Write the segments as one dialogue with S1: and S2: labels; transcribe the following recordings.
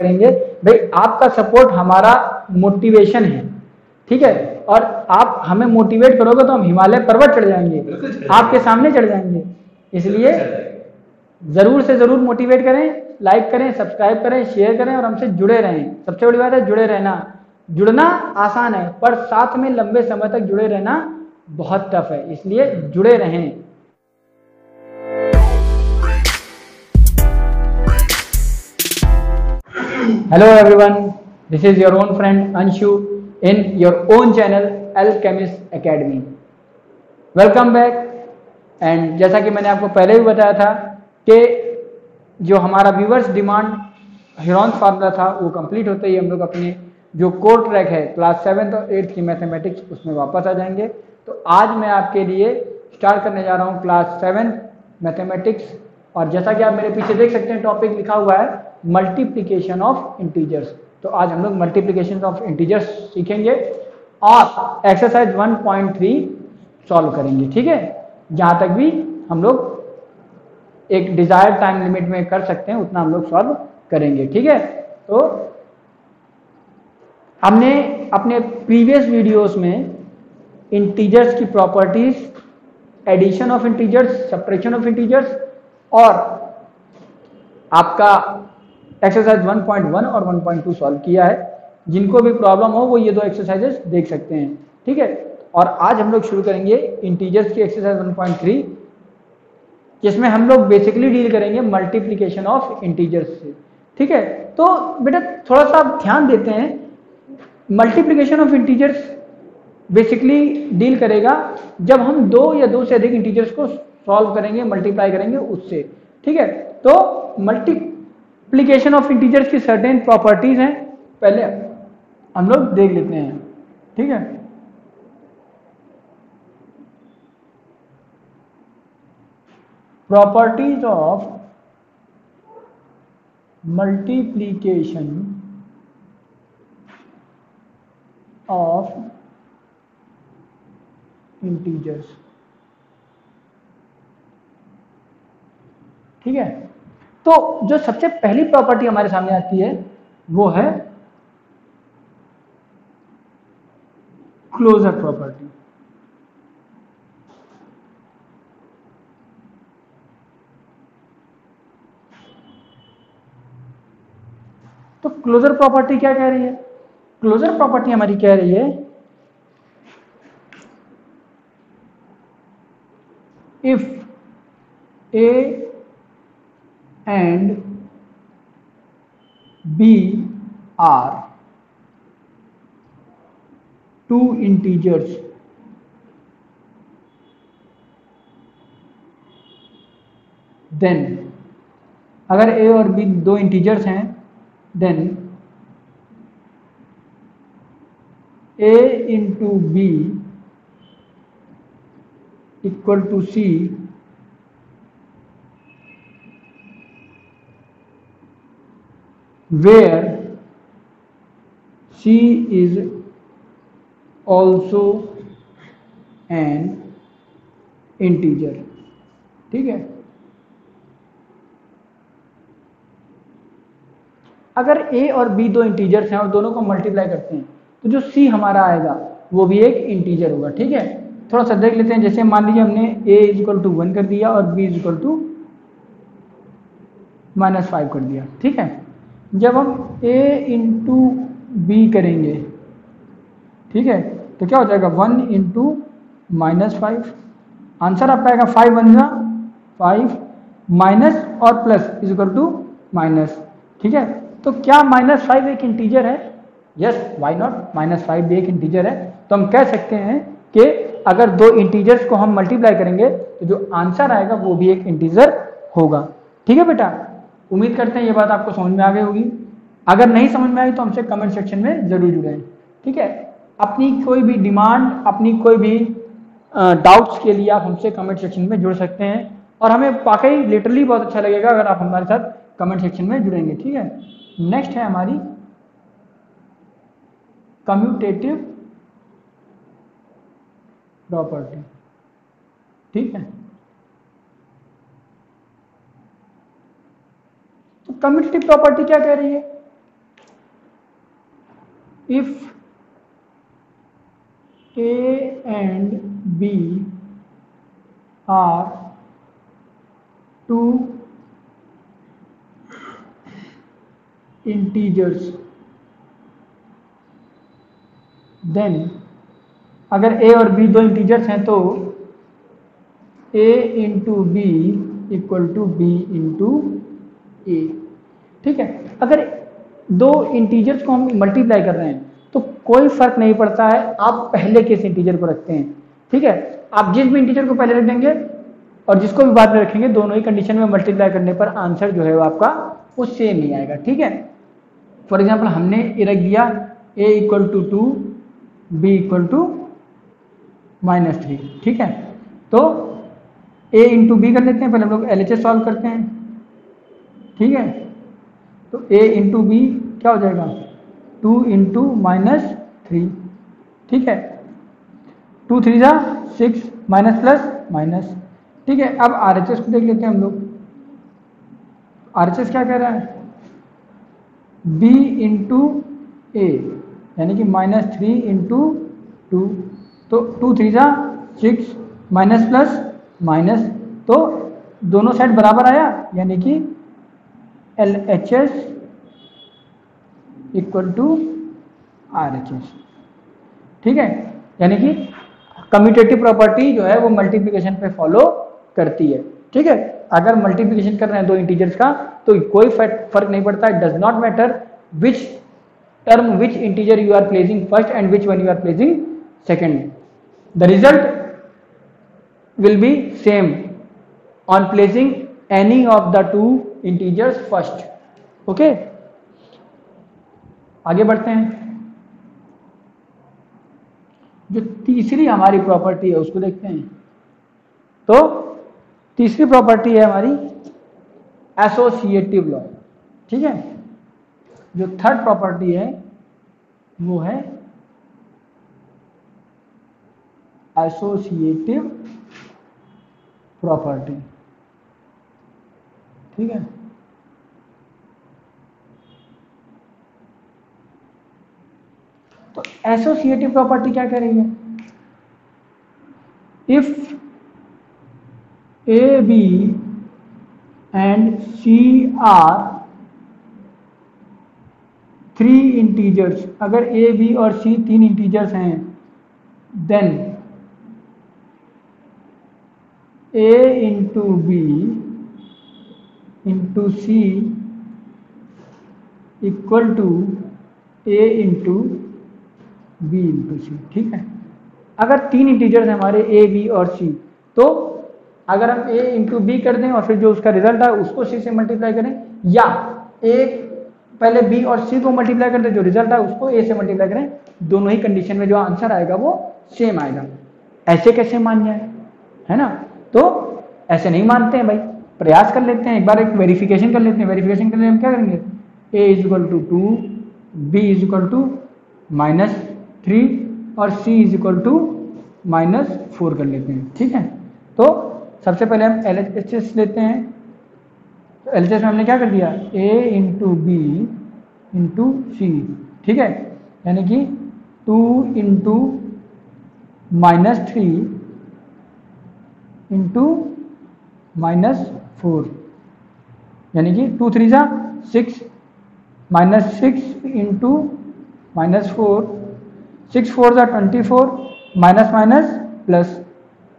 S1: करेंगे। भाई आपका सपोर्ट हमारा मोटिवेशन है, ठीक है, और आप हमें मोटिवेट करोगे तो हम हिमालय पर्वत चढ़ जाएंगे, आपके सामने चढ़ जाएंगे। इसलिए जरूर से जरूर मोटिवेट करें, लाइक करें, सब्सक्राइब करें, शेयर करें और हमसे जुड़े रहें। सबसे बड़ी बात है जुड़े रहना। जुड़ना आसान है पर साथ में लंबे समय तक जुड़े रहना बहुत टफ है, इसलिए जुड़े रहें। Hello everyone, this is your own friend Anshu in your own channel Alchemist Academy. Welcome back. And जैसा कि मैंने आपको पहले भी बताया था कि जो हमारा व्यूवर्स डिमांड ह्यूरॉन्स फार्मूला था वो कंप्लीट होते ही हम लोग अपने जो कोर ट्रैक है क्लास 7 और 8 की मैथमेटिक्स उसमें वापस आ जाएंगे। तो आज मैं आपके लिए स्टार्ट करने जा रहा हूँ क्लास 7 मैथमेटिक्स। और जैसा कि आप मेरे पीछे देख सकते हैं टॉपिक लिखा हुआ है मल्टीप्लिकेशन ऑफ इंटीजर्स। तो आज हम लोग मल्टीप्लिकेशन ऑफ इंटीजर्स सीखेंगे और एक्सरसाइज 1.3 सॉल्व करेंगे, ठीक है। जहां तक भी हम लोग एक डिजायर्ड टाइम लिमिट में कर सकते हैं उतना हम लोग सॉल्व करेंगे, ठीक है। तो हमने अपने प्रीवियस वीडियोस में इंटीजर्स की properties, addition of integers, subtraction of integers और आपका एक्सरसाइज 1.1 और 1.2 सॉल्व किया है। जिनको भी प्रॉब्लम हो वो ये दो एक्सरसाइजेस देख सकते हैं, ठीक है। और आज हम लोग शुरू करेंगे इंटीजर्स की एक्सरसाइज 1.3 जिसमें हम लोग बेसिकली डील करेंगे मल्टीप्लिकेशन ऑफ इंटीजर्स से, ठीक है। तो बेटा थोड़ा सा ध्यान देते हैं, multiplication of integers basically deal करेगा जब हम दो या दो से अधिक इंटीजर्स को सॉल्व करेंगे, मल्टीप्लाई करेंगे उससे, ठीक है। तो मल्टीप्लिकेशन ऑफ इंटीजर्स की सर्टेन प्रॉपर्टीज हैं, पहले हम लोग देख लेते हैं, ठीक है। Properties of multiplication of integers, ठीक है। तो जो सबसे पहली प्रॉपर्टी हमारे सामने आती है वो है क्लोजर प्रॉपर्टी। तो क्लोजर प्रॉपर्टी क्या कह रही है? क्लोजर प्रॉपर्टी हमारी कह रही है if A and B are two integers then, अगर ए और बी दो इंटीजर्स हैं then a into b equal to c where c is also an integer, ठीक है। अगर a और b दो इंटीजर्स हैं और दोनों को मल्टीप्लाई करते हैं तो जो c हमारा आएगा वो भी एक इंटीजर होगा, ठीक है। थोड़ा सा देख लेते हैं, जैसे मान लीजिए हमने a इज इक्वल टू 1 कर दिया और b इज इक्वल टू -5 कर दिया, ठीक है। जब हम a इंटू बी करेंगे, ठीक है, तो क्या हो जाएगा 1 इंटू -5, आंसर आपका आएगा 5 बन जा 5 माइनस और plus is equal to minus, ठीक है। तो क्या -5 एक इंटीजर है? यस, व्हाई नॉट, -5 भी एक इंटीजर है। तो हम कह सकते हैं कि अगर दो इंटीजर्स को हम मल्टीप्लाई करेंगे तो जो आंसर आएगा वो भी एक इंटीजर होगा, ठीक है बेटा। उम्मीद करते हैं ये बात आपको समझ में आ गई होगी। अगर नहीं समझ में आई तो हमसे कमेंट सेक्शन में जरूर जुड़ें, ठीक है। अपनी कोई भी डिमांड, अपनी कोई भी डाउट्स के लिए आप हमसे कमेंट सेक्शन में जुड़ सकते हैं और हमें वाकई लिटरली बहुत अच्छा लगेगा अगर आप हमारे साथ कमेंट सेक्शन में जुड़ेंगे, ठीक है। नेक्स्ट है हमारी कम्यूटेटिव प्रॉपर्टी, ठीक है। तो कम्यूटेटिव प्रॉपर्टी क्या कह रही है? If A and B are two integers, then अगर A और B दो इंटीजर्स हैं तो A into B equal to B into A. ठीक है, अगर दो इंटीजर्स को हम मल्टीप्लाई कर रहे हैं तो कोई फर्क नहीं पड़ता है आप पहले किस इंटीजर को रखते हैं। ठीक है, आप जिस भी इंटीजर को पहले रख देंगे और जिसको भी बाद में रखेंगे, दोनों ही कंडीशन में मल्टीप्लाई करने पर आंसर जो है वो आपका वो सेम ही आएगा। ठीक है, फॉर एग्जाम्पल हमने ये रख दिया a equal to 2, b equal to -3। ठीक है, तो a इंटू बी कर लेते हैं, पहले हम लोग LHS सॉल्व करते हैं। ठीक है, तो a इंटू बी क्या हो जाएगा 2 इंटू -3। ठीक है, 2 3 जा 6, माइनस प्लस माइनस। ठीक है, अब RHS को देख लेते हैं हम लोग। RHS क्या कह रहा है b इंटू ए, यानी कि -3 इंटू 2, तो 2 3 जा 6, माइनस प्लस माइनस, तो दोनों साइड बराबर आया, यानी कि LHS इक्वल टू RHS। ठीक है, यानी कि कम्यूटेटिव प्रॉपर्टी जो है वो मल्टीप्लिकेशन पे फॉलो करती है। ठीक है, अगर मल्टीप्लिकेशन कर रहे हैं दो इंटीजर्स का तो कोई फर्क नहीं पड़ता, it does not matter which term which integer you are placing first and which one you are placing second, the result will be same on placing any of the two integers first। okay, आगे बढ़ते हैं। जो तीसरी हमारी property है उसको देखते हैं। तो तीसरी प्रॉपर्टी है हमारी एसोसिएटिव लॉ। ठीक है, जो थर्ड प्रॉपर्टी है वो है एसोसिएटिव प्रॉपर्टी। ठीक है, तो एसोसिएटिव प्रॉपर्टी क्या कह रही है, if A B and C are 3 integers, अगर ए बी और सी 3 इंटीजर्स हैं, then a into B into C equal to a into B into C. ठीक है, अगर 3 इंटीजर्स हैं हमारे a b और c, तो अगर हम a इंटू बी कर दें और फिर जो उसका रिजल्ट है उसको c से मल्टीप्लाई करें, या एक पहले b और c को मल्टीप्लाई कर दें, जो रिजल्ट है उसको a से मल्टीप्लाई करें, दोनों ही कंडीशन में जो आंसर आएगा वो सेम आएगा। ऐसे कैसे मान जाए, है ना? तो ऐसे नहीं मानते हैं भाई, प्रयास कर लेते हैं, एक बार एक वेरिफिकेशन कर लेते हैं। वेरिफिकेशन करने हम क्या करेंगे, a is equal to 2, b is equal to -3 और c इज इक्वल टू -4 कर लेते हैं। ठीक है, तो सबसे पहले हम LHS लेते हैं। तो LHS में हमने क्या कर दिया, a into B into C. ठीक है, यानी कि 2 इंटू -3 इंटू -4, यानी कि 2 3 जा 6, -6 इंटू -4, 6 4 जा 24, माइनस माइनस प्लस।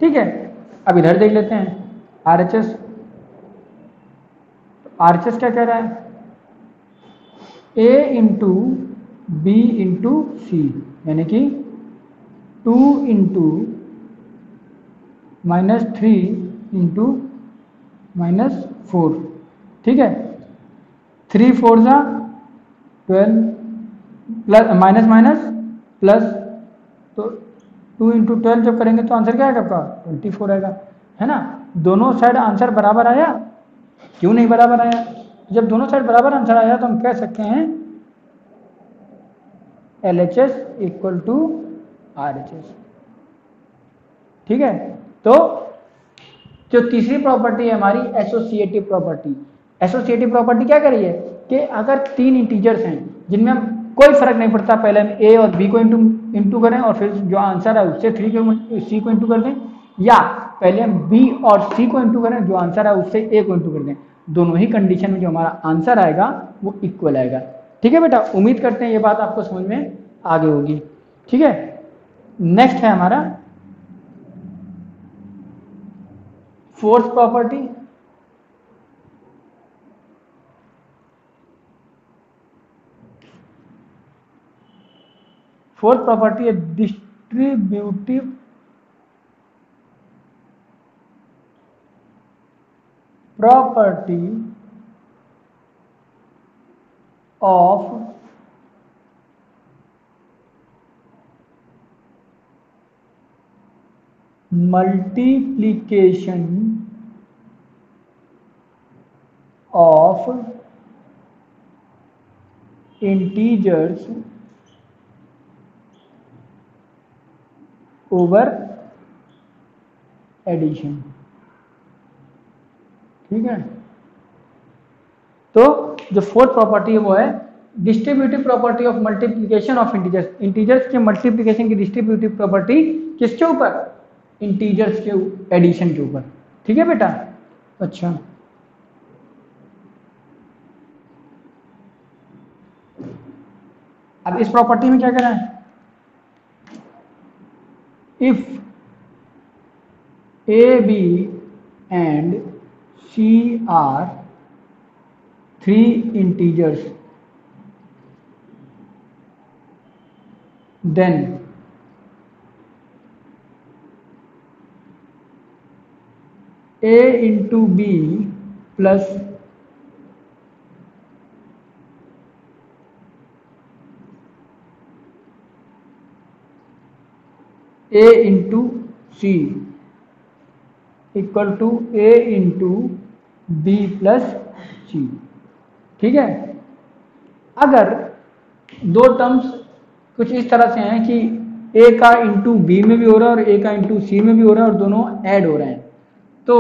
S1: ठीक है, अब इधर देख लेते हैं RHS। RHS क्या कह रहा है, a into B into C, यानी कि 2 इंटू -3 इंटू -4। ठीक है, 3 4 जा 12, प्लस माइनस माइनस प्लस, तो 2 इंटू 12 जब करेंगे तो आंसर क्या आएगा आपका 24 आएगा, है ना? दोनों साइड आंसर बराबर आया, क्यों नहीं बराबर आया? जब दोनों साइड बराबर आंसर आया तो हम कह सकते हैं LHS इक्वल टू RHS। ठीक है, तो जो तीसरी प्रॉपर्टी है हमारी एसोसिएटिव प्रॉपर्टी। एसोसिएटिव प्रॉपर्टी क्या कर रही है कि अगर 3 इंटीजर्स हैं जिनमें हम कोई फर्क नहीं पड़ता, पहले हम ए और बी को इंटू करें और फिर जो आंसर है उससे सी को इंटू कर दें, या पहले हम बी और सी को इंटू करें, जो आंसर है उससे ए को इंटू कर दें। दोनों ही कंडीशन में जो हमारा आंसर आएगा वो इक्वल आएगा। ठीक है बेटा, उम्मीद करते हैं ये बात आपको समझ में आ गई होगी। ठीक है, नेक्स्ट है हमारा फोर्थ प्रॉपर्टी। फोर्थ प्रॉपर्टी है distributive property of multiplication of integers over addition. ठीक है, तो जो फोर्थ प्रॉपर्टी है वो है distributive property of multiplication of integers. Integers के मल्टीप्लिकेशन की डिस्ट्रीब्यूटिव प्रॉपर्टी किसके ऊपर? इंटीजर्स के एडिशन के ऊपर। ठीक है बेटा, अच्छा अब इस प्रॉपर्टी में क्या करना है? If A B and C are three integers then a into b plus a into c equal to a into b plus c। ठीक है, अगर दो टर्म्स कुछ इस तरह से हैं कि a का इंटू बी में भी हो रहा है और a का इंटू सी में भी हो रहा है और दोनों ऐड हो रहे हैं, तो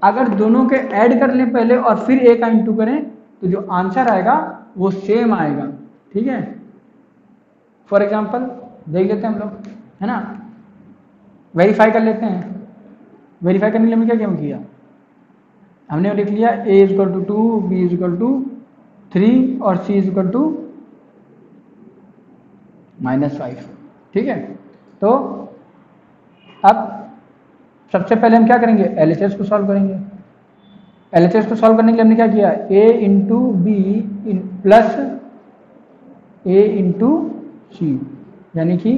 S1: अगर दोनों के ऐड कर लें पहले और फिर a का इंटू करें तो जो आंसर आएगा वो सेम आएगा। ठीक है, फॉर एग्जांपल देख लेते हैं हम लोग, है ना, वेरीफाई कर लेते हैं। वेरीफाई करने के लिए हमने क्या किया? हमने लिख लिया a is equal to 2, b is equal to 3 और c इज इक्वल टू -5। ठीक है, तो अब सबसे पहले हम क्या करेंगे? एलएचएस को सॉल्व करेंगे। एलएचएस को सॉल्व करने के लिए हमने क्या किया? a into B plus a into C, यानी कि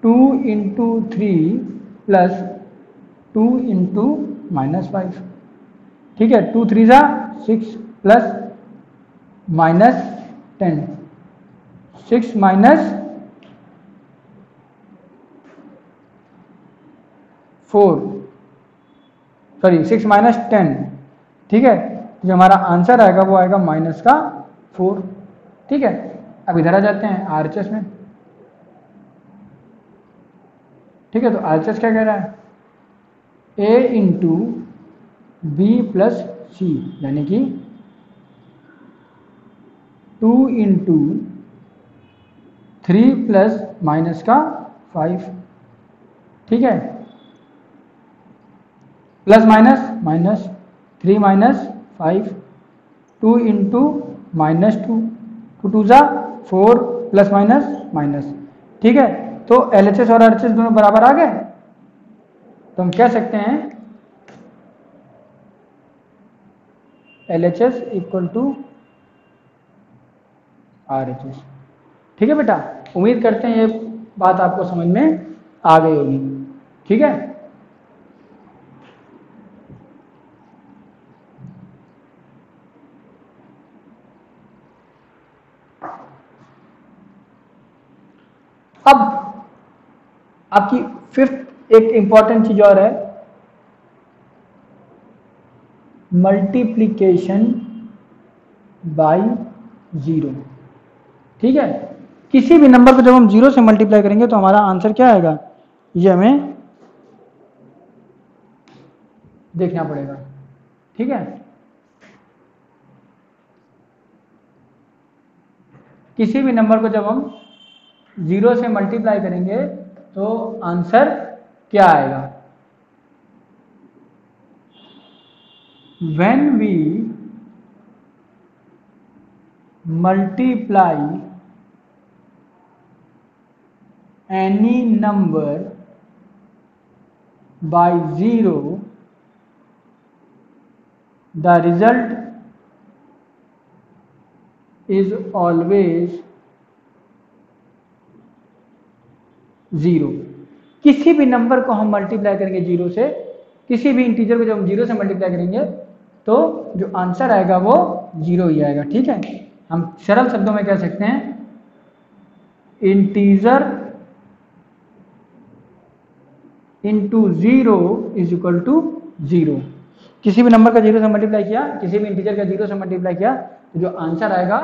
S1: 2 इंटू 3 प्लस 2 इंटू -5। ठीक है, 2 3 जा 6 प्लस -10, 6 माइनस 4, सॉरी 6 माइनस 10। ठीक है, जो हमारा आंसर आएगा वो आएगा -4। ठीक है, अब इधर आ जाते हैं आरएचएस में। ठीक है, तो आरएचएस क्या कह रहा है? a इंटू बी प्लस सी, यानी कि 2 इंटू 3 प्लस -5। ठीक है, प्लस माइनस 3 -5, 2 इंटू -2, 2 जा 4 प्लस माइनस। ठीक है, तो एलएचएस और आरएचएस दोनों बराबर आ गए, तो हम कह सकते हैं एलएचएस इक्वल टू आरएचएस। ठीक है बेटा, उम्मीद करते हैं ये बात आपको समझ में आ गई होगी। ठीक है, अब आपकी फिफ्थ एक इंपॉर्टेंट चीज और है, मल्टीप्लिकेशन बाय जीरो। ठीक है, किसी भी नंबर को जब हम जीरो से मल्टीप्लाई करेंगे तो हमारा आंसर क्या आएगा, ये हमें देखना पड़ेगा। ठीक है, किसी भी नंबर को जब हम 0 से मल्टीप्लाई करेंगे तो आंसर क्या आएगा? When we multiply any number by 0, the result is always 0। किसी भी नंबर को हम मल्टीप्लाई करेंगे 0 से, किसी भी इंटीजर को जब हम 0 से मल्टीप्लाई करेंगे तो जो आंसर आएगा वो 0 ही आएगा। ठीक है, हम सरल शब्दों में कह सकते हैं integer into 0 is equal to 0। किसी भी नंबर का 0 से मल्टीप्लाई किया, किसी भी इंटीजर का 0 से मल्टीप्लाई किया तो जो आंसर आएगा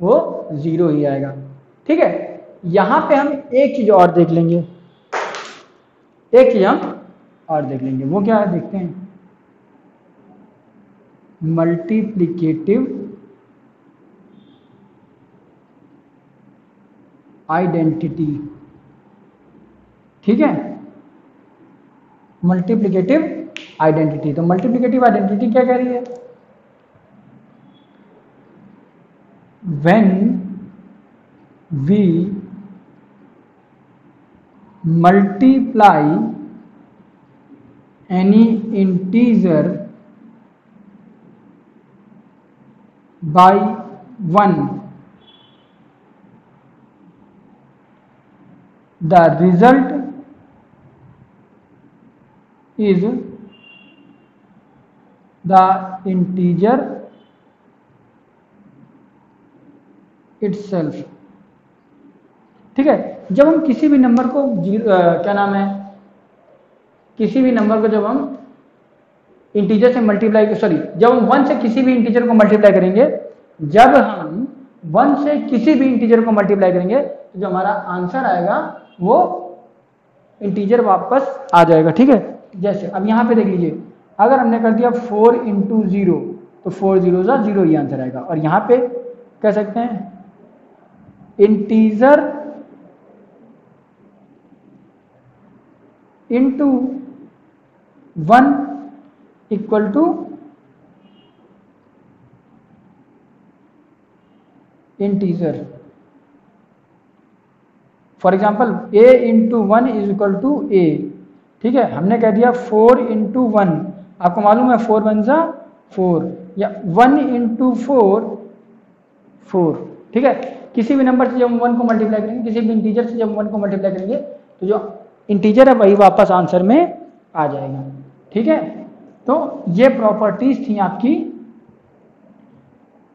S1: वो 0 ही आएगा। ठीक है, यहां पे हम एक चीज और देख लेंगे, एक चीज हम और देख लेंगे, वो क्या है देखते हैं। Multiplicative identity. ठीक है, मल्टीप्लिकेटिव आइडेंटिटी। तो मल्टीप्लिकेटिव आइडेंटिटी क्या कह रही है? When we multiply any integer by 1, the result is the integer itself। ठीक है, जब हम किसी भी नंबर को क्या नाम है, किसी भी नंबर को जब हम इंटीजर से मल्टीप्लाई, जब हम 1 से किसी भी इंटीजर को मल्टीप्लाई करेंगे, जब हम 1 से किसी भी इंटीजर को मल्टीप्लाई करेंगे तो जो हमारा आंसर आएगा वो इंटीजर वापस आ जाएगा। ठीक है, जैसे अब यहाँ पे देख लीजिए, अगर हमने कर दिया 4 इंटू 0 तो 4 0 सा 0 ही आंसर आएगा। और यहाँ पे कह सकते हैं integer into 1 equal to integer. For example a into 1 is equal to a। ठीक है, हमने कह दिया 4 इंटू 1, आपको मालूम है 4 1 जा 4, या 1 इंटू 4 4। ठीक है, किसी भी नंबर से जब हम 1 को मल्टीप्लाई करेंगे, किसी भी इंटीजर से जब हम 1 को मल्टीप्लाई करेंगे तो जो इंटीजर है वही वापस आंसर में आ जाएगा। ठीक है, तो ये प्रॉपर्टीज थी आपकी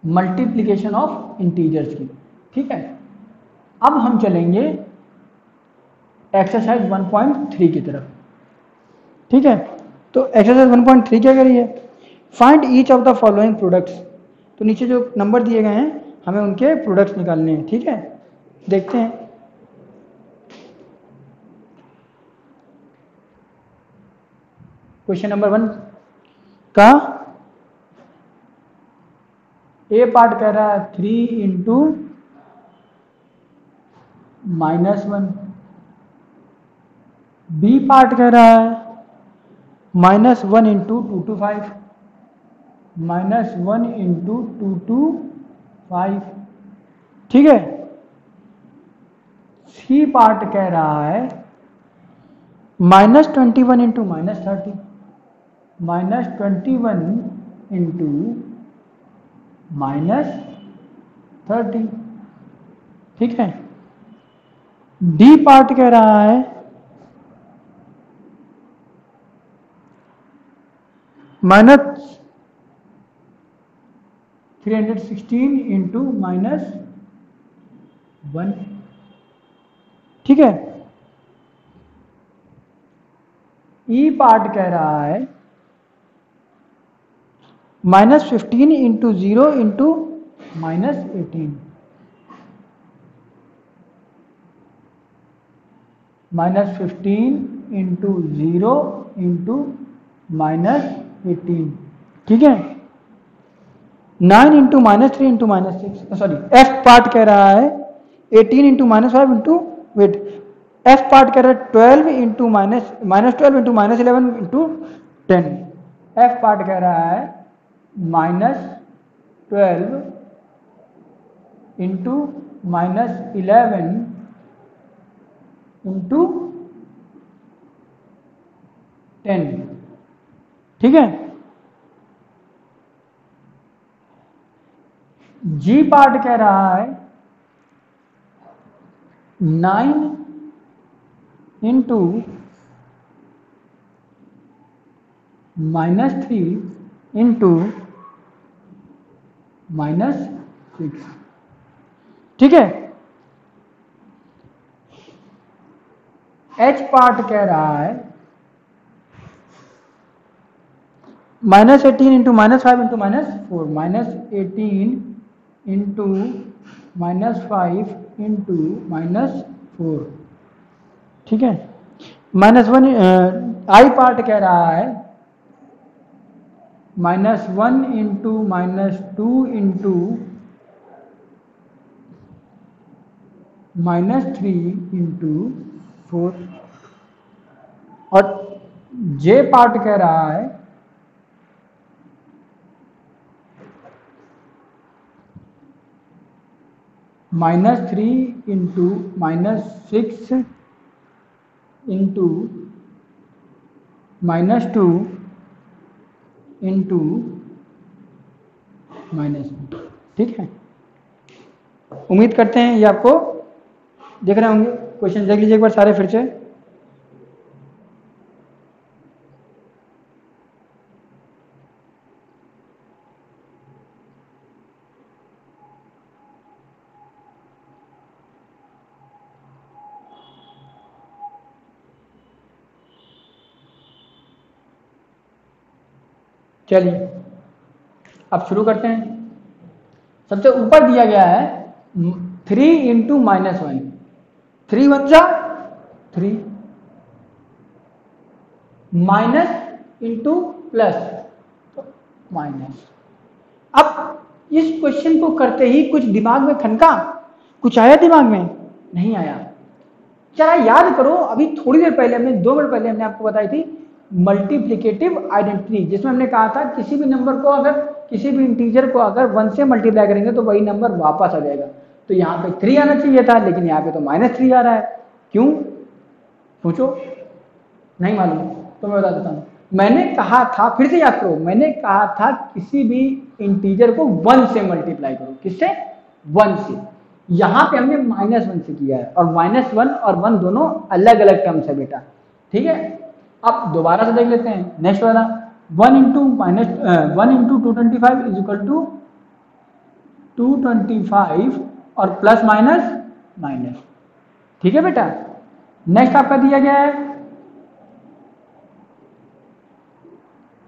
S1: मल्टीप्लिकेशन ऑफ इंटीजर्स की। ठीक है, अब हम चलेंगे एक्सरसाइज 1.3 की तरफ। ठीक है, तो एक्सरसाइज 1.3 क्या करिए, find each of the following products. तो नीचे जो नंबर दिए गए हैं हमें उनके प्रोडक्ट्स निकालने हैं। ठीक है, देखते हैं। क्वेश्चन नंबर 1 का ए पार्ट कह रहा है 3 इंटू -1, बी पार्ट कह रहा है -1 इंटू 2 to 5, -1 इंटू 2 to 5। ठीक है, सी पार्ट कह रहा है -21 इंटू -30, -21 इंटू -30। ठीक है, डी पार्ट कह रहा है -316 इंटू -1। ठीक है, ई पार्ट कह रहा है -15 इंटू 0 इंटू -18, -15 इंटू 0 इंटू -18। ठीक है, 9 into -3 into -6, sorry F part कह रहा है 18 into -5 into weight, F part कह रहा है 12 into -12 into -11 into 10, F part कह रहा है -12 इंटू -11 इंटू 10, ठीक है। जी पार्ट कह रहा है 9 इंटू -3 इंटू -6, ठीक है। एच पार्ट कह रहा है -18 इंटू -5 इंटू -4, -18 इंटू -5 इंटू -4, ठीक है। -1 आई पार्ट कह रहा है -1 इंटू -2 इंटू -3 इंटू 4, और जे पार्ट कह रहा है -3 इंटू -6 इंटू -2 इंटू -1, ठीक है। उम्मीद करते हैं ये आपको देख रहे होंगे। क्वेश्चन देख लीजिए एक बार सारे फिर से। चलिए अब शुरू करते हैं। सबसे ऊपर दिया गया है 3 इंटू -1, 3 1 जा 3, माइनस इंटू प्लस तो माइनस। अब इस क्वेश्चन को करते ही कुछ दिमाग में खनका, कुछ आया दिमाग में? नहीं आया। जरा याद करो, अभी थोड़ी देर पहले हमने 2 मिनट पहले हमने आपको बताई थी मल्टीप्लिकेटिव आइडेंटिटी, जिसमें हमने कहा था किसी भी नंबर को अगर किसी भी इंटीजर को अगर 1 से मल्टीप्लाई करेंगे तो वही नंबर वापस आ जाएगा। तो यहाँ पे 3 आना चाहिए था, लेकिन यहाँ पे तो -3 आ रहा है। क्यों? सोचो। नहीं मालूम तो मैं बता देता हूँ। मैंने कहा था, फिर से याद करो, मैंने कहा था किसी भी इंटीजर को 1 से मल्टीप्लाई करो। किससे? 1 से। यहाँ पे हमने -1 से किया है, और -1 और 1 दोनों अलग अलग टर्म्स है बेटा, ठीक है। अब दोबारा से देख लेते हैं नेक्स्ट वाला। 1 इंटू 225 इज इक्वल टू 225 और प्लस माइनस, ठीक है बेटा। नेक्स्ट आपका दिया गया है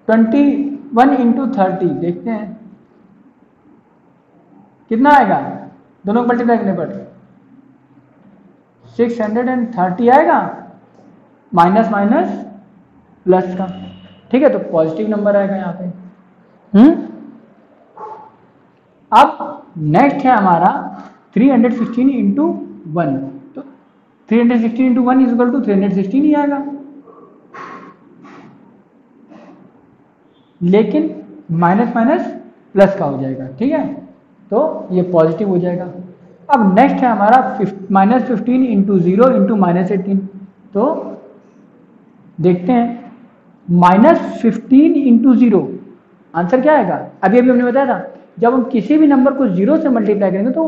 S1: 21 इंटू 30, देखते हैं कितना आएगा दोनों को मल्टीप्लाई करने पर। 630 आएगा, माइनस माइनस प्लस का, ठीक है। तो पॉजिटिव नंबर आएगा यहाँ पे। अब नेक्स्ट है हमारा 316 इंटू 1, तो 316 इंटू 1 इज इक्वल टू 316 ही आएगा, लेकिन माइनस माइनस प्लस का हो जाएगा, ठीक है। तो ये पॉजिटिव हो जाएगा। अब नेक्स्ट है हमारा -15 इंटू 0 इंटू -18, तो देखते हैं -15 इंटू 0 आंसर क्या आएगा? अभी हमने बताया था जब हम किसी भी नंबर को 0 से मल्टीप्लाई करेंगे तो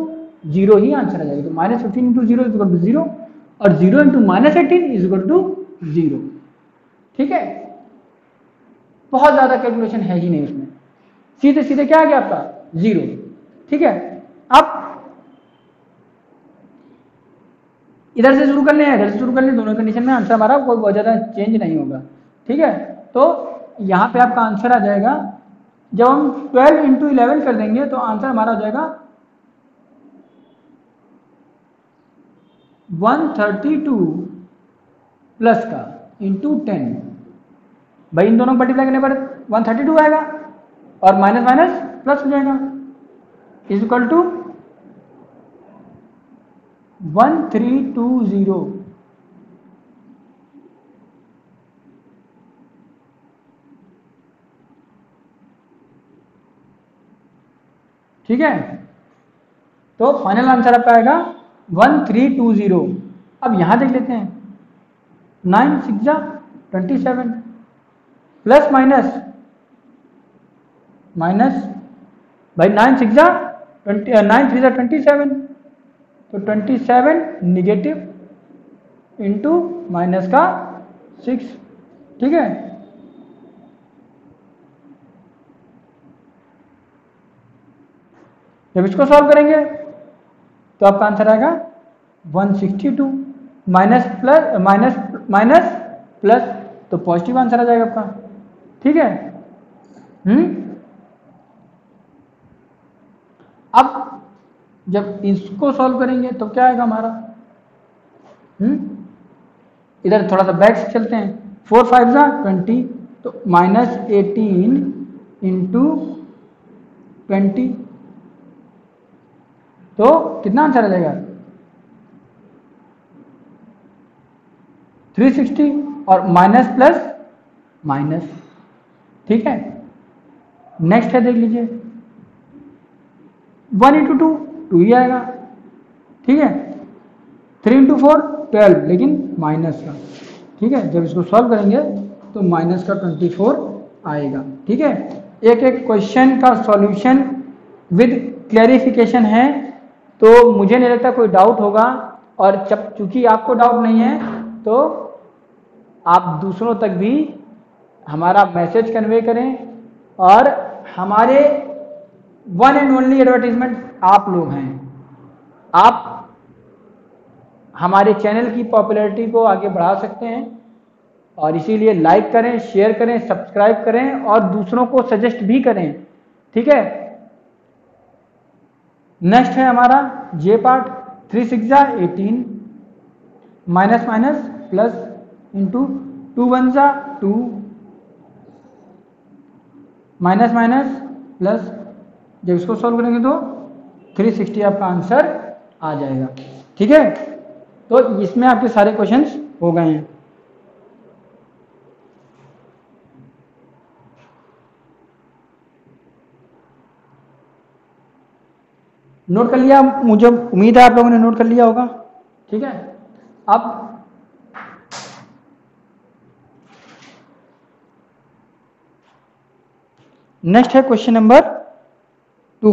S1: 0 ही आंसर आ जाएगा। तो -15 इंटू 0 इज इक्वल टू 0, और 0 इंटू -18 इज इक्वल टू 0, ठीक है। बहुत ज्यादा कैलकुलेशन है ही नहीं इसमें, सीधे सीधे क्या आ गया आपका 0, ठीक है। अब इधर से शुरू कर लें, इधर से शुरू कर लें, दोनों कंडीशन में आंसर हमारा कोई बहुत ज्यादा चेंज नहीं होगा, ठीक है। तो यहाँ पे आपका आंसर आ जाएगा, जब हम 12 इंटू 11 कर देंगे तो आंसर हमारा हो जाएगा 132 प्लस का इंटू 10। भाई इन दोनों को मल्टीप्लाई करने पर 132 आएगा, और माइनस माइनस प्लस हो जाएगा, इज इक्वल टू 1320। ठीक है, तो फाइनल आंसर आपका आएगा 1320। अब यहां देख लेते हैं, 9 6 27 प्लस माइनस माइनस, भाई 9 6 20, 9 3 27, तो 27 निगेटिव इंटू माइनस का 6। ठीक है, जब इसको सॉल्व करेंगे तो आपका आंसर आएगा 162 minus plus minus minus plus, तो पॉजिटिव आंसर आ जाएगा आपका। ठीक है, अब जब इसको सॉल्व करेंगे तो क्या आएगा हमारा, इधर थोड़ा सा बैक से चलते हैं, 4 5 20, तो -18 इंटू 20, तो कितना आंसर आ जाएगा 360, और माइनस प्लस माइनस। ठीक है, नेक्स्ट है, देख लीजिए 1 इंटू 2 2 ही आएगा। ठीक है, 3 इंटू 4 12, लेकिन माइनस का। ठीक है, जब इसको सॉल्व करेंगे तो माइनस का 24 आएगा। ठीक है, एक एक क्वेश्चन का सॉल्यूशन विद क्लैरिफिकेशन है, तो मुझे नहीं लगता कोई डाउट होगा, और जब चूंकि आपको डाउट नहीं है तो आप दूसरों तक भी हमारा मैसेज कन्वे करें, और हमारे वन एंड ओनली एडवर्टाइजमेंट आप लोग हैं। आप हमारे चैनल की पॉपुलैरिटी को आगे बढ़ा सकते हैं, और इसीलिए लाइक करें, शेयर करें, सब्सक्राइब करें, और दूसरों को सजेस्ट भी करें। ठीक है, नेक्स्ट है हमारा J part, 3 6 18, minus minus plus into 2 1 2, minus minus plus, जब इसको सॉल्व करेंगे तो 360 आपका आंसर आ जाएगा। ठीक है, तो इसमें आपके सारे क्वेश्चंस हो गए हैं। नोट कर लिया, मुझे उम्मीद है आप लोगों ने नोट कर लिया होगा। ठीक है, अब नेक्स्ट है क्वेश्चन नंबर 2।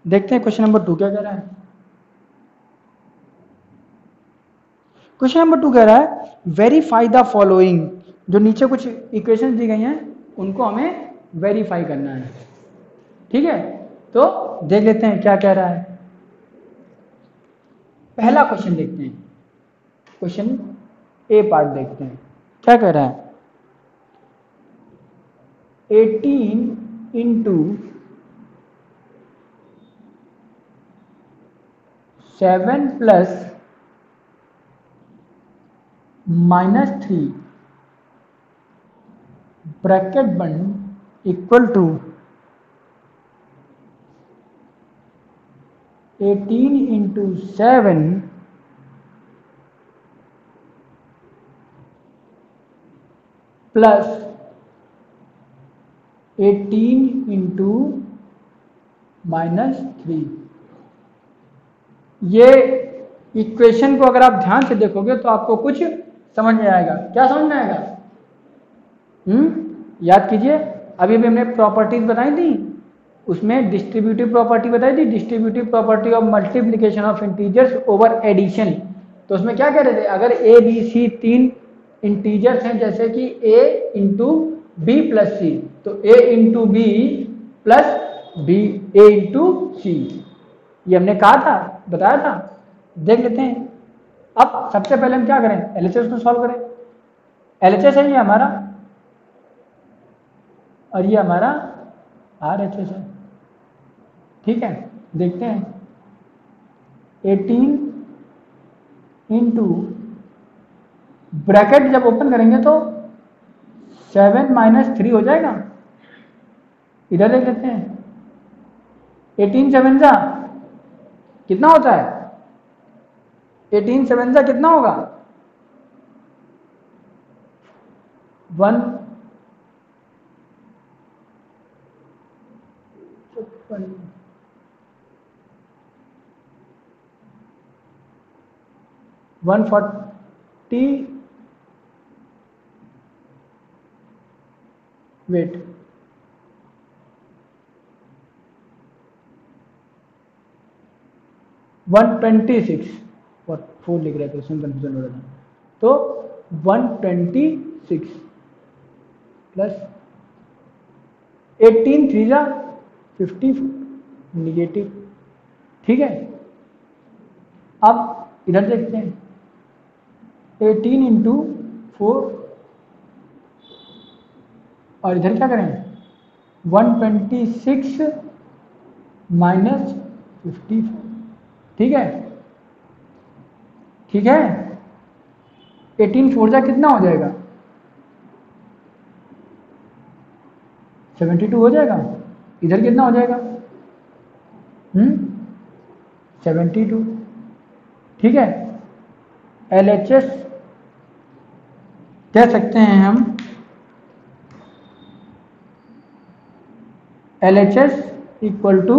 S1: देखते हैं क्वेश्चन नंबर 2 क्या कह रहा है। क्वेश्चन नंबर 2 कह रहा है वेरीफाई द फॉलोइंग। जो नीचे कुछ इक्वेशंस दी गई हैं उनको हमें वेरीफाई करना है। ठीक है, तो देख लेते हैं क्या कह रहा है। पहला क्वेश्चन देखते हैं, क्वेश्चन ए पार्ट देखते हैं क्या कह रहा है। 18 इंटू 7 प्लस -3 ब्रैकेट बंद equal to 18 into 7 plus 18 into -3। ये इक्वेशन को अगर आप ध्यान से देखोगे तो आपको कुछ समझ में आएगा। क्या समझ में आएगा? याद कीजिए, अभी भी हमने प्रॉपर्टीज बताई थी, उसमें डिस्ट्रीब्यूटिव प्रॉपर्टी बताई थी, distributive property of multiplication of integers over addition. तो उसमें क्या कह रहे थे, अगर ए बी सी 3 इंटीजर्स हैं, जैसे कि a into B plus C, तो a into B plus B A into C, ये हमने कहा था, बताया था। देख लेते हैं। अब सबसे पहले हम क्या करें, एलएचएस को सॉल्व करें। एलएचएस है ये हमारा, और ये हमारा आरएचएस है। ठीक है, देखते हैं। 18 इंटू ब्रैकेट जब ओपन करेंगे तो 7 - 3 हो जाएगा। इधर देख लेते हैं, 18 7 जा कितना होता है 18 7 जा कितना होगा 1 140 वेट 126 और 4 लिख रहे थे उसमें कंफ्यूजन हो रहा था। तो 126 प्लस 18 3 जा 50 निगेटिव। ठीक है, अब इधर देखते हैं 18 इंटू 4 और इधर क्या करें 126 माइनस 54। ठीक है, ठीक है, 18 4 जा कितना हो जाएगा 72 हो जाएगा। इधर कितना हो जाएगा 72। ठीक है, LHS कह सकते हैं हम LHS इक्वल टू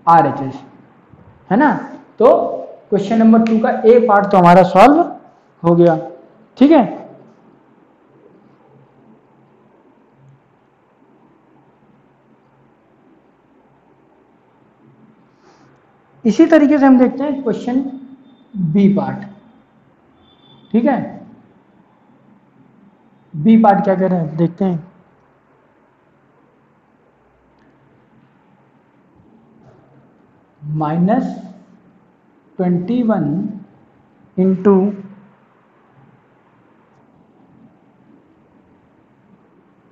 S1: RHS, है ना। तो क्वेश्चन नंबर 2 का ए पार्ट तो हमारा सॉल्व हो गया। ठीक है, इसी तरीके से हम देखते हैं क्वेश्चन बी पार्ट। ठीक है, बी पार्ट क्या कह रहे हैं देखते हैं। -21 into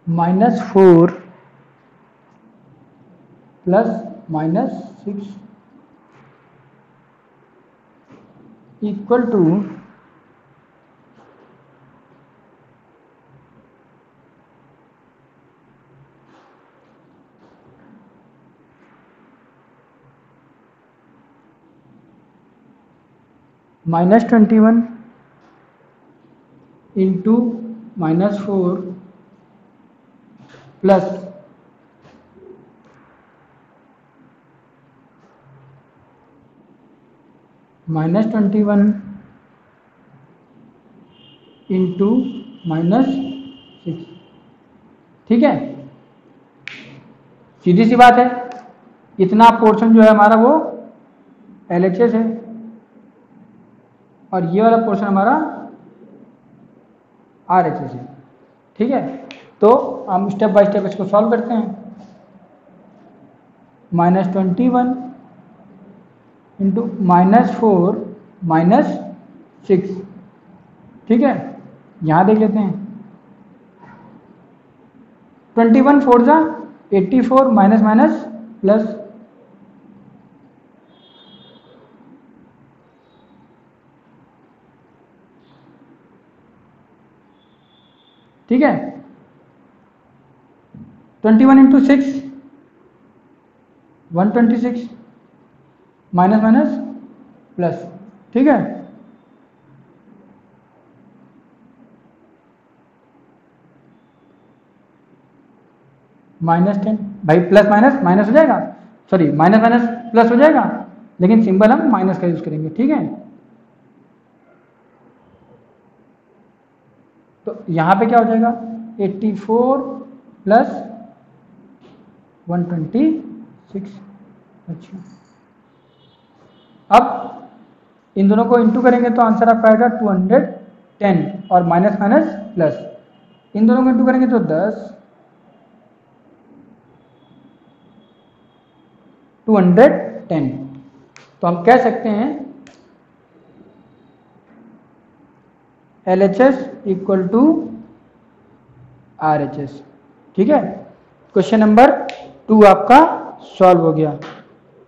S1: -4 plus -6 equal to -21 into -4 plus -21 into -6। ठीक है, सीधी सी बात है, इतना पोर्शन जो है हमारा वो LHS है और ये वाला पोर्शन हमारा RHS है। ठीक है, तो हम स्टेप बाय स्टेप इसको सॉल्व करते हैं। -21 इंटू -4 -6। ठीक है, यहाँ देख लेते हैं 21 4 जा 84 माइनस माइनस प्लस। ठीक है, 21 इंटू 6 126 माइनस माइनस प्लस। ठीक है, -10 भाई, प्लस माइनस माइनस हो जाएगा, सॉरी माइनस माइनस प्लस हो जाएगा, लेकिन सिंबल हम माइनस का यूज करेंगे। ठीक है, तो यहां पे क्या हो जाएगा 84 प्लस 126। अच्छा, अब इन दोनों को इंटू करेंगे तो आंसर आपका आएगा 210 और माइनस माइनस प्लस। इन दोनों को इंटू करेंगे तो 10 210। तो हम कह सकते हैं LHS इक्वल टू RHS। ठीक है, क्वेश्चन नंबर 2 आपका सॉल्व हो गया।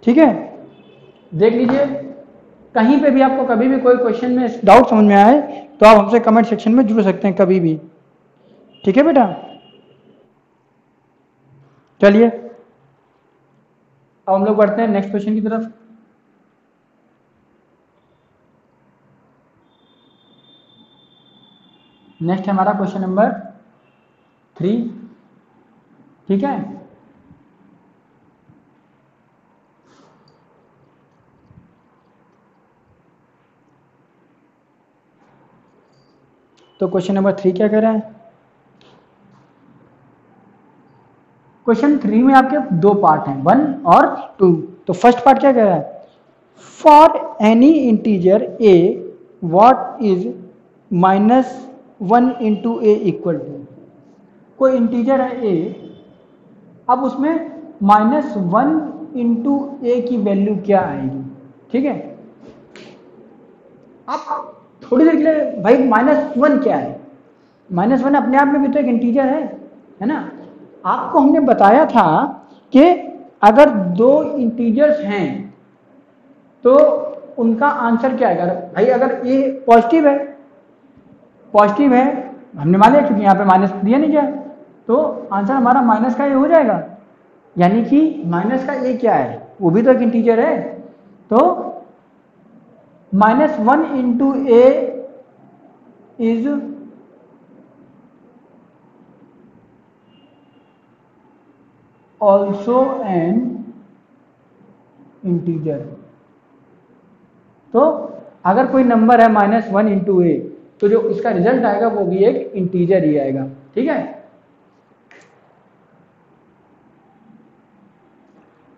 S1: ठीक है, देख लीजिए, कहीं पे भी आपको कभी भी कोई क्वेश्चन में डाउट समझ में आए तो आप हमसे कमेंट सेक्शन में जुड़ सकते हैं कभी भी। ठीक है बेटा, चलिए अब हम लोग बढ़ते हैं नेक्स्ट क्वेश्चन की तरफ। नेक्स्ट हमारा क्वेश्चन नंबर 3, ठीक है। तो क्वेश्चन नंबर 3 क्या कह रहा है? क्वेश्चन 3 में आपके दो पार्ट हैं, 1 और 2। तो फर्स्ट पार्ट क्या कह रहा है? For any integer A what is -1 into A equal to. कोई इंटीजर है ए, अब उसमें -1 इंटू ए की वैल्यू क्या आएगी, ठीक है। आप थोड़ी देर के लिए भाई -1 क्या है? -1 अपने आप में भी तो एक इंटीजर है ना। आपको हमने बताया था कि अगर दो इंटीजर्स हैं तो उनका आंसर क्या आएगा भाई? अगर ये पॉजिटिव है, हमने मान लिया क्योंकि यहाँ पे माइनस दिया नहीं गया, तो आंसर हमारा माइनस का ए हो जाएगा। यानी कि माइनस का ए क्या है? वो भी तो एक इंटीजर है। तो -1 into A is also an integer. तो अगर कोई नंबर है -1 इंटू ए, तो जो इसका रिजल्ट आएगा वो भी एक इंटीजर ही आएगा, ठीक है।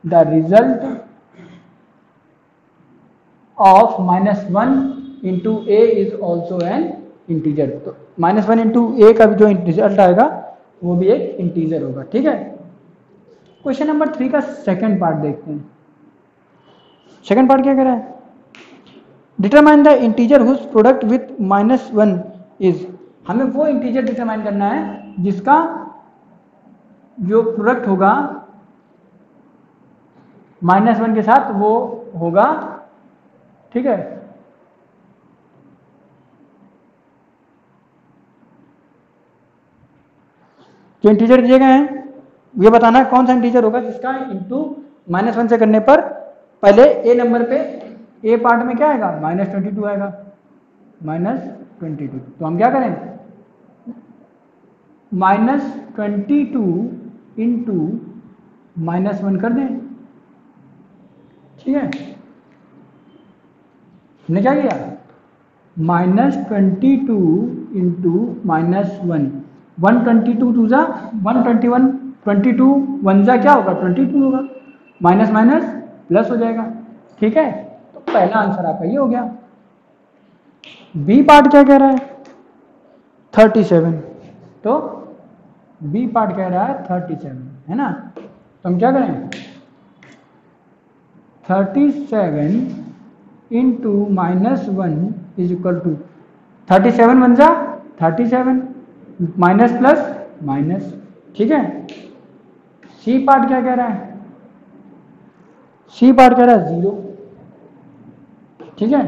S1: The result of -1 into A is also an integer. तो -1 इंटू ए का भी जो रिजल्ट आएगा वो भी एक इंटीजर होगा, ठीक है। क्वेश्चन नंबर 3 का सेकंड पार्ट देखते हैं। सेकंड पार्ट क्या कह रहा है? Determine the integer whose product with -1 is. हमें वो इंटीजर डिटरमाइन करना है जिसका जो प्रोडक्ट होगा -1 के साथ वो होगा, ठीक है। जो इंटीजर दिए गए हैं ये बताना है कौन सा इंटीजर होगा जिसका इंटू -1 से करने पर पहले ए नंबर पे ए पार्ट में क्या आएगा? -22 आएगा, -22। तो हम क्या करें? -22 इंटू -1 कर दें, ठीक है। हमने क्या किया? -22 इंटू -1, 122 टू जा 121, 22 1 जा क्या होगा? 22 होगा, माइनस माइनस प्लस हो जाएगा, ठीक है। तो पहला आंसर आपका ये हो गया। बी पार्ट क्या कह रहा है? 37। तो बी पार्ट कह रहा है 37, है ना। तो हम क्या करें? 37 इंटू -1 इज इक्वल टू 37 1 जा 37, माइनस प्लस माइनस, ठीक है। सी पार्ट क्या कह रहा है? सी पार्ट कह रहा है 0, ठीक है।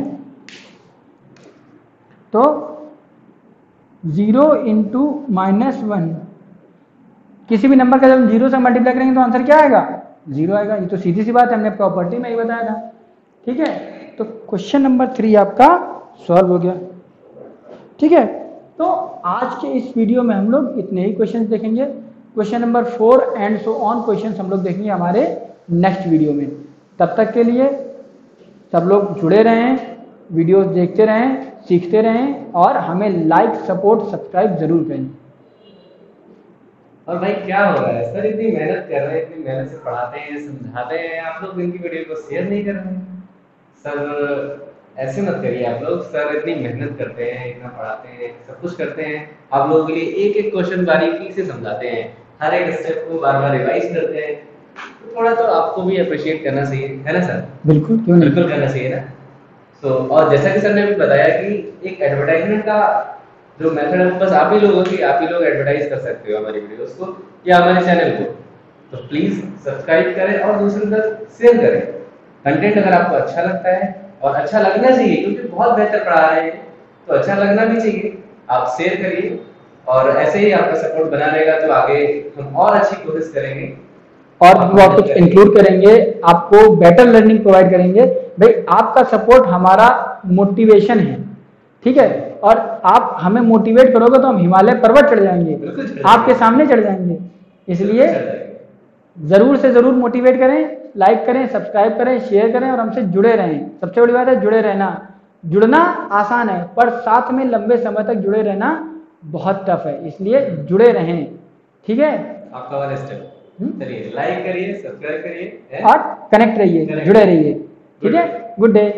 S1: तो 0 इंटू -1, किसी भी नंबर का जब हम 0 से मल्टीप्लाई करेंगे तो आंसर क्या आएगा? 0 आएगा। ये तो सीधी सी बात है, हमने प्रॉपर्टी में ही बताया था, ठीक है। तो क्वेश्चन नंबर 3 आपका सॉल्व हो गया, ठीक है। तो आज के इस वीडियो में हम लोग इतने ही क्वेश्चंस देखेंगे। Question number 4 and so on questions हम लोग देखेंगे हमारे नेक्स्ट वीडियो में। तब तक के लिए सब लोग जुड़े रहें, वीडियोस देखते रहें, सीखते रहें और हमें लाइक सपोर्ट सब्सक्राइब जरूर करें।
S2: और भाई क्या हो रहा है सर? इतनी मेहनत कर रहे हैं, इतनी मेहनत से पढ़ाते हैं, समझाते हैं, आप लोग इनकी वीडियो को शेयर नहीं कर रहे हैं। सर ऐसे मत करिए आप लोग। सर इतनी मेहनत करते हैं, इतना पढ़ाते हैं, सब कुछ करते हैं, आप लोगों के लिए एक एक क्वेश्चन बारीकी से समझाते हैं, हर एक स्टेप को बार बार रिवाइज करते हैं। तो थोड़ा तो आपको भी अप्रिशिएट करना चाहिए, है ना सर?
S1: बिल्कुल, क्यों नहीं,
S2: बिल्कुल करना चाहिए ना। तो और जैसा कि सर ने भी बताया कि एक एडवर्टाइजमेंट का जो मेथड है बस आप ही लोग हो कि आप ही लोग एडवर्टाइज कर सकते हो हमारी वीडियोस को या हमारे चैनल को। तो प्लीज सब्सक्राइब करें और दूसरों तक शेयर करें। कंटेंट अगर आपको अच्छा लगता है, और अच्छा लगना चाहिए क्योंकि बहुत बेहतर पढ़ा रहे हैं, तो अच्छा लगना भी चाहिए। आप शेयर करिए और ऐसे ही आपका सपोर्ट बना रहेगा तो आगे हम और अच्छी कोशिश करेंगे
S1: और बहुत कुछ इंक्लूड करेंगे, आपको बेटर लर्निंग प्रोवाइड करेंगे। भाई आपका सपोर्ट हमारा मोटिवेशन है, ठीक है, और आप हमें मोटिवेट करोगे तो हम हिमालय पर्वत चढ़ जाएंगे,
S2: बिल्कुल चढ़
S1: आपके सामने चढ़ जाएंगे। इसलिए जरूर से जरूर मोटिवेट करें, लाइक करें, सब्सक्राइब करें, शेयर करें और हमसे जुड़े रहें। सबसे बड़ी बात है जुड़े रहना। जुड़ना आसान है पर साथ में लंबे समय तक जुड़े रहना बहुत टफ है, इसलिए जुड़े रहें। ठीक है,
S2: आपका वाला स्टेप। चलिए लाइक करिए, सब्सक्राइब करिए
S1: और कनेक्ट रहिए, जुड़े रहिए। ठीक है, गुड डे।